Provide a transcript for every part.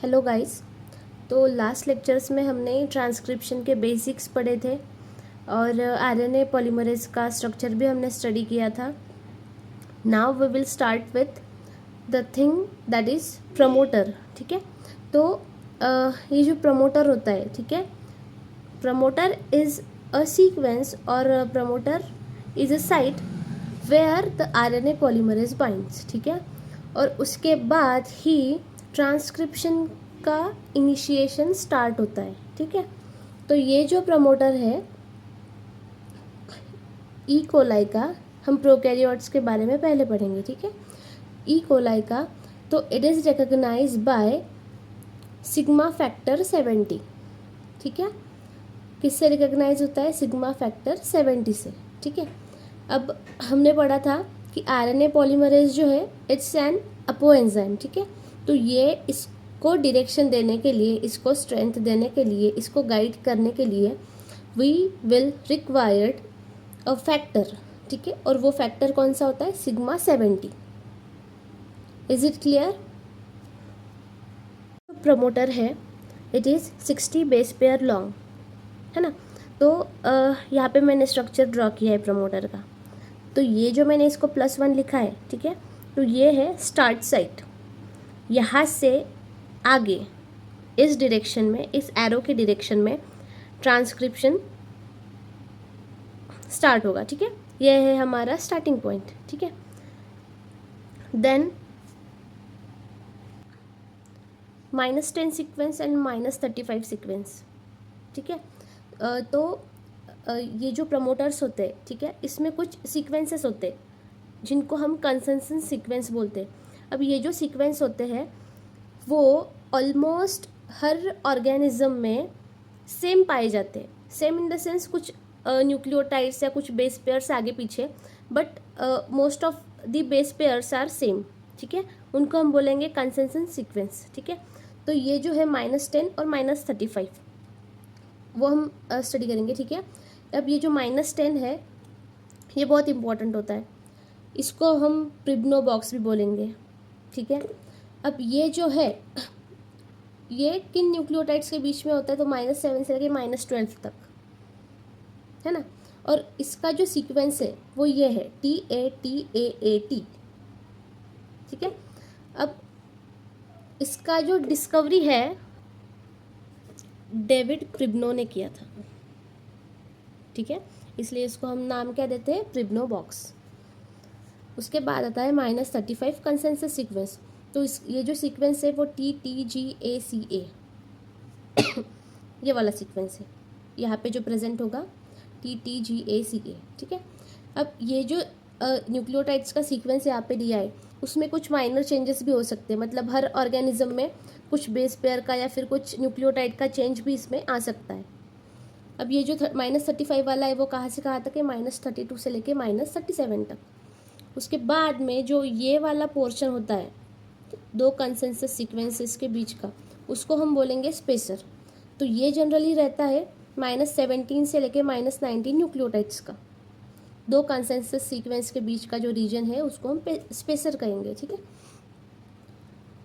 Hello guys. तो last lectures में हमने ट्रांसक्रिप्शन के बेसिक्स पढ़े थे और आरएनए पॉलीमरेज का स्ट्रक्चर भी हमने स्टडी किया था। Now we will start with the thing that is promoter. ठीक है, तो ये जो प्रमोटर होता है, ठीक है, प्रमोटर इज़ अ सीक्वेंस और promoter is a site where the RNA polymerase binds. ठीक है, और उसके बाद ही ट्रांसक्रिप्शन का इनिशिएशन स्टार्ट होता है। ठीक है, तो ये जो प्रमोटर है ई कोलाई का, हम प्रोकैरियोट्स के बारे में पहले पढ़ेंगे। ठीक है, ई कोलाई का, तो it is recognize by sigma factor 70। ठीक है, किससे रिकॉग्नाइज होता है? सिग्मा फैक्टर 70 से। ठीक है, अब हमने पढ़ा था कि आरएनए पॉलीमरेज जो है इट्स एन अपो एंजाइम। ठीक है, तो ये इसको डायरेक्शन देने के लिए, इसको स्ट्रेंथ देने के लिए, इसको गाइड करने के लिए we will required a factor. ठीक है, और वो फैक्टर कौन सा होता है? Sigma 70। Is it clear? Promoter है, it is 60 base pair long, है ना। तो यहाँ पे मैंने स्ट्रक्चर ड्रॉ किया है प्रमोटर का। तो ये जो मैंने इसको +1 लिखा है, ठीक है, तो ये है स्टार्ट साइट। यहाँ से आगे इस डायरेक्शन में, इस एरो के डायरेक्शन में ट्रांसक्रिप्शन स्टार्ट होगा। ठीक है, ये है हमारा स्टार्टिंग पॉइंट। ठीक है, देन -10 सीक्वेंस एंड -35 सीक्वेंस। ठीक है, तो ये जो प्रमोटर्स होते हैं, ठीक है, इसमें कुछ सीक्वेंसेस होते हैं जिनको हम कंसेंसस सीक्वेंस बोलते हैं। अब ये जो सीक्वेंस होते हैं वो ऑलमोस्ट हर ऑर्गेनिज्म में सेम पाए जाते हैं। सेम इन द सेंस कुछ न्यूक्लियोटाइड्स या कुछ बेस पेयर्स आगे पीछे, but most of the base pairs are same. ठीक है, उनको हम बोलेंगे कंसेंसस सीक्वेंस। ठीक है, तो ये जो है -10 और -35 वो हम स्टडी करेंगे। ठीक है, अब ये जो -10 है ये बहुत इंपॉर्टेंट होता है, इसको हम प्रिब्नो बॉक्स भी बोलेंगे। ठीक है, अब ये जो है ये किन न्यूक्लियोटाइड्स के बीच में होता है? तो -7 से लेके -12 तक, है ना। और इसका जो सीक्वेंस है वो ये है TATAAT। ठीक है, अब इसका जो डिस्कवरी है डेविड प्रिब्नो ने किया था। ठीक है, इसलिए इसको हम नाम क्या देते हैं? प्रिब्नो बॉक्स। उसके बाद आता है -35 कंसेंसस सीक्वेंस। तो ये जो सीक्वेंस है वो TTGACA ये वाला सीक्वेंस है, यहाँ पे जो प्रेजेंट होगा TTGACA। ठीक है, अब ये जो न्यूक्लियोटाइड्स का सीक्वेंस यहाँ पे दिया है उसमें कुछ माइनर चेंजेस भी हो सकते हैं, मतलब हर ऑर्गेनिज्म में कुछ बेस पेयर का या फिर कुछ न्यूक्लियोटाइड का चेंज भी इसमें आ सकता है। अब ये जो -35 वाला है वो कहाँ से कहाँ तक है? -32 से लेके -37 तक। उसके बाद में जो ये वाला पोर्शन होता है दो कंसेंसस सीक्वेंसेस के बीच का, उसको हम बोलेंगे स्पेसर। तो ये जनरली रहता है -17 से लेके -19 न्यूक्लियोटाइड्स का। दो कंसेंसस सीक्वेंस के बीच का जो रीजन है उसको हम स्पेसर कहेंगे। ठीक है,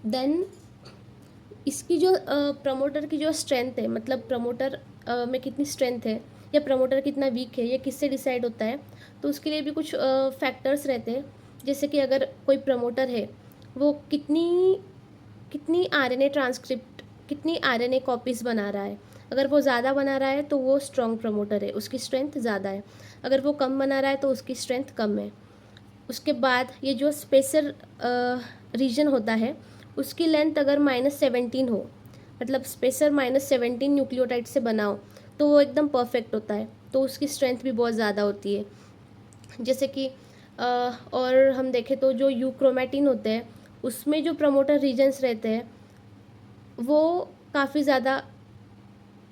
देन इसकी जो प्रमोटर की जो स्ट्रेंथ है, मतलब प्रमोटर में कितनी स्ट्रेंथ है या प्रमोटर कितना वीक है, ये किससे डिसाइड होता है? तो उसके लिए भी कुछ फैक्टर्स रहते हैं, जैसे कि अगर कोई प्रमोटर है वो कितनी आरएनए ट्रांसक्रिप्ट, कितनी आरएनए कॉपीज़ बना रहा है। अगर वो ज़्यादा बना रहा है तो वो स्ट्रॉन्ग प्रमोटर है, उसकी स्ट्रेंथ ज़्यादा है। अगर वो कम बना रहा है तो उसकी स्ट्रेंथ कम है। उसके बाद ये जो स्पेसर रीजन होता है उसकी लेंथ अगर -17 हो, मतलब स्पेसर -17 न्यूक्लियोटाइड से बना हो, तो वो एकदम परफेक्ट होता है, तो उसकी स्ट्रेंथ भी बहुत ज़्यादा होती है। जैसे कि और हम देखें तो जो यूक्रोमेटिन होते हैं उसमें जो प्रमोटर रीजन्स रहते हैं वो काफ़ी ज़्यादा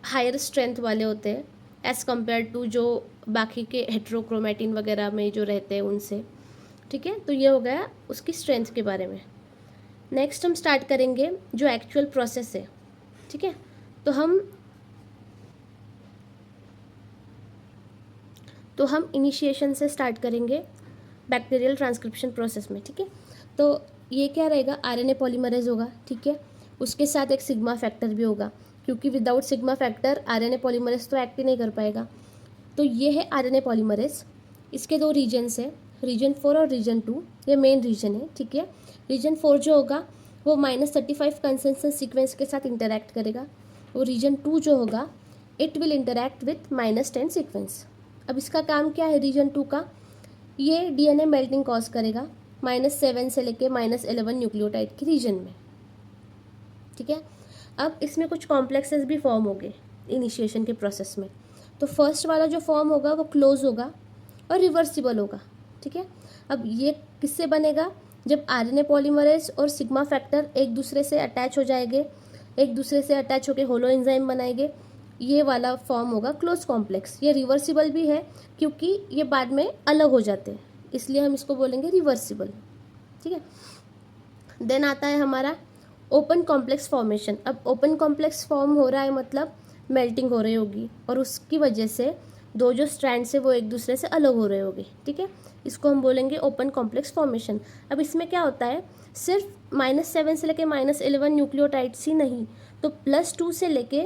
हायर स्ट्रेंथ वाले होते हैं एज़ कम्पेयर टू जो बाकी के हेट्रोक्रोमेटिन वगैरह में जो रहते हैं उनसे। ठीक है, तो ये हो गया उसकी स्ट्रेंथ के बारे में। नेक्स्ट हम स्टार्ट करेंगे जो एक्चुअल प्रोसेस है। ठीक है, तो हम इनिशिएशन से स्टार्ट करेंगे बैक्टीरियल ट्रांसक्रिप्शन प्रोसेस में। ठीक है, तो ये क्या रहेगा? आरएनए पॉलीमरेज होगा। ठीक है, उसके साथ एक सिग्मा फैक्टर भी होगा, क्योंकि without sigma factor RNA polymerase तो एक्ट ही नहीं कर पाएगा। तो ये है आरएनए पॉलीमरेज। इसके दो रीजन्स है, रीजन 4 और रीजन 2, ये मेन रीजन है, ठीक है। रीजन 4 जो होगा वो -35 कंसेंसस सीक्वेंस के साथ इंटरैक्ट करेगा, और रीजन 2 जो होगा it will interact with -10 sequence. अब इसका काम क्या है रीजन 2 का, ये डीएनए मेल्टिंग कॉज करेगा -7 से लेके -11 न्यूक्लियोटाइड के रीजन में, ठीक है। अब इसमें कुछ कॉम्प्लेक्सेस भी फॉर्म हो गए इनिशिएशन के प्रोसेस में। तो फर्स्ट वाला जो फॉर्म होगा वो क्लोज होगा और रिवर्सिबल होगा, ठीक है। अब ये किससे बनेगा, जब आरएनए पॉलीमरेज और सिग्मा फैक्टर एक दूसरे से अटैच हो जाएंगे, एक दूसरे से अटैच होकर होलो एंजाइम बनाएंगे, ये वाला फॉर्म होगा क्लोज कॉम्प्लेक्स। ये रिवर्सिबल भी है क्योंकि ये बाद में अलग हो जाते हैं, इसलिए हम इसको बोलेंगे रिवर्सिबल, ठीक है। देन आता है हमारा ओपन कॉम्प्लेक्स फॉर्मेशन। अब ओपन कॉम्प्लेक्स फॉर्म हो रहा है मतलब मेल्टिंग हो रही होगी, और उसकी वजह से दो जो स्ट्रैंड्स है वो एक दूसरे से अलग हो रहे होंगे, ठीक है। इसको हम बोलेंगे ओपन कॉम्प्लेक्स फॉर्मेशन। अब इसमें क्या होता है, सिर्फ -7 से लेके -11 न्यूक्लियोटाइड्स ही नहीं, तो +2 से लेके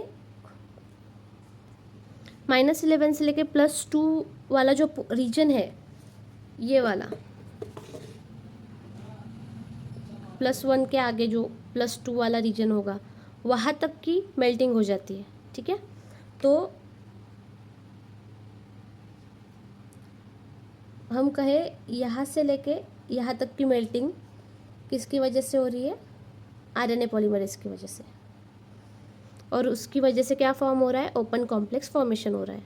-11 से लेके +2 वाला जो रीजन है, ये वाला +1 के आगे जो +2 वाला रीजन होगा वहाँ तक की मेल्टिंग हो जाती है, ठीक है। तो हम कहें यहाँ से लेके यहाँ तक की मेल्टिंग किसकी वजह से हो रही है, आरएनए पॉलीमरेज की वजह से, और उसकी वजह से क्या फॉर्म हो रहा है, ओपन कॉम्प्लेक्स फॉर्मेशन हो रहा है।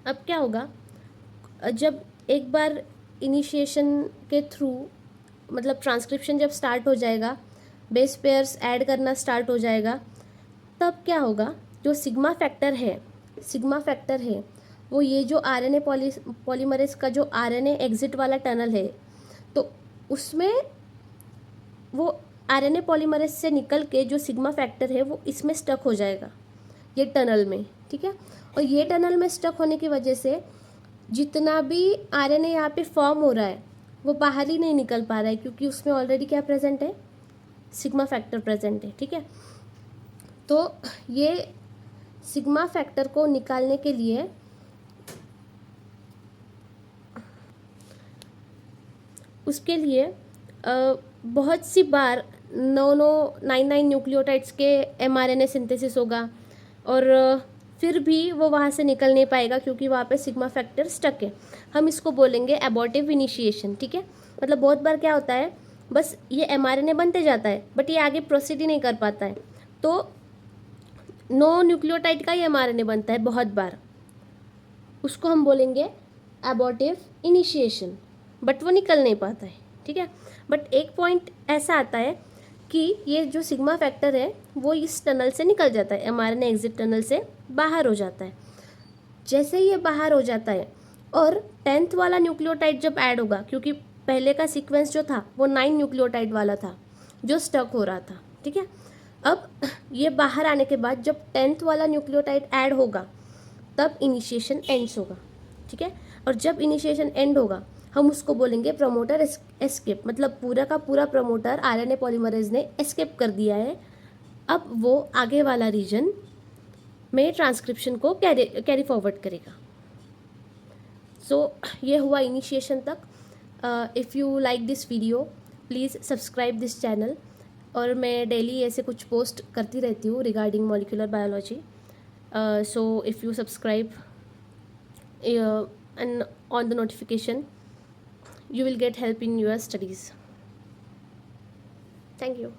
अब क्या होगा, जब एक बार इनिशिएशन के थ्रू मतलब ट्रांसक्रिप्शन जब स्टार्ट हो जाएगा, बेस पेयर्स ऐड करना स्टार्ट हो जाएगा, तब क्या होगा, जो सिग्मा फैक्टर है वो ये जो आरएनए पॉलीमरेज का जो आरएनए एग्जिट वाला टनल है, तो उसमें वो आरएनए पॉलीमरेज से निकल के जो सिग्मा फैक्टर है वो इसमें स्टक हो जाएगा, ये टनल में, ठीक है। और ये टनल में स्टक होने की वजह से जितना भी आरएनए यहाँ पे फॉर्म हो रहा है वो बाहर ही नहीं निकल पा रहा है, क्योंकि उसमें ऑलरेडी क्या प्रेजेंट है, सिग्मा फैक्टर प्रेजेंट है, ठीक है। तो ये सिग्मा फैक्टर को निकालने के लिए उसके लिए बहुत सी बार 9 न्यूक्लियोटाइड्स के mRNA सिंथेसिस होगा, और फिर भी वो वहाँ से निकल नहीं पाएगा क्योंकि वहाँ पे सिग्मा फैक्टर स्टक है। हम इसको बोलेंगे एबॉर्टिव इनिशिएशन, ठीक है। मतलब बहुत बार क्या होता है, बस ये mRNA बनते जाता है बट ये आगे प्रोसीड ही नहीं कर पाता है, तो 9 न्यूक्लियोटाइड का ही mRNA बनता है बहुत बार, उसको हम बोलेंगे एबॉर्टिव इनिशिएशन, बट वो निकल नहीं पाता है, ठीक है। बट एक पॉइंट ऐसा आता है कि ये जो सिग्मा फैक्टर है वो इस टनल से निकल जाता है, mRNA एग्जिट टनल से बाहर हो जाता है। जैसे ही ये बाहर हो जाता है और 10th वाला न्यूक्लियोटाइड जब ऐड होगा, क्योंकि पहले का सीक्वेंस जो था वो 9 न्यूक्लियोटाइड वाला था जो स्टक हो रहा था, ठीक है। अब ये बाहर आने के बाद जब 10th वाला न्यूक्लियोटाइड ऐड होगा तब इनिशिएशन एंड्स होगा, ठीक है। और जब इनिशिएशन एंड होगा हम उसको बोलेंगे प्रमोटर एस्केप, मतलब पूरा का पूरा प्रमोटर आरएनए पॉलीमरेज ने एस्केप कर दिया है, अब वो आगे वाला रीजन में ट्रांसक्रिप्शन को कैरी फॉरवर्ड करेगा। सो ये हुआ इनिशिएशन तक। If you like this video please subscribe this channel, और मैं डेली ऐसे कुछ पोस्ट करती रहती हूँ regarding molecular biology. So if you subscribe and on the notification, you will get help in your studies. Thank you.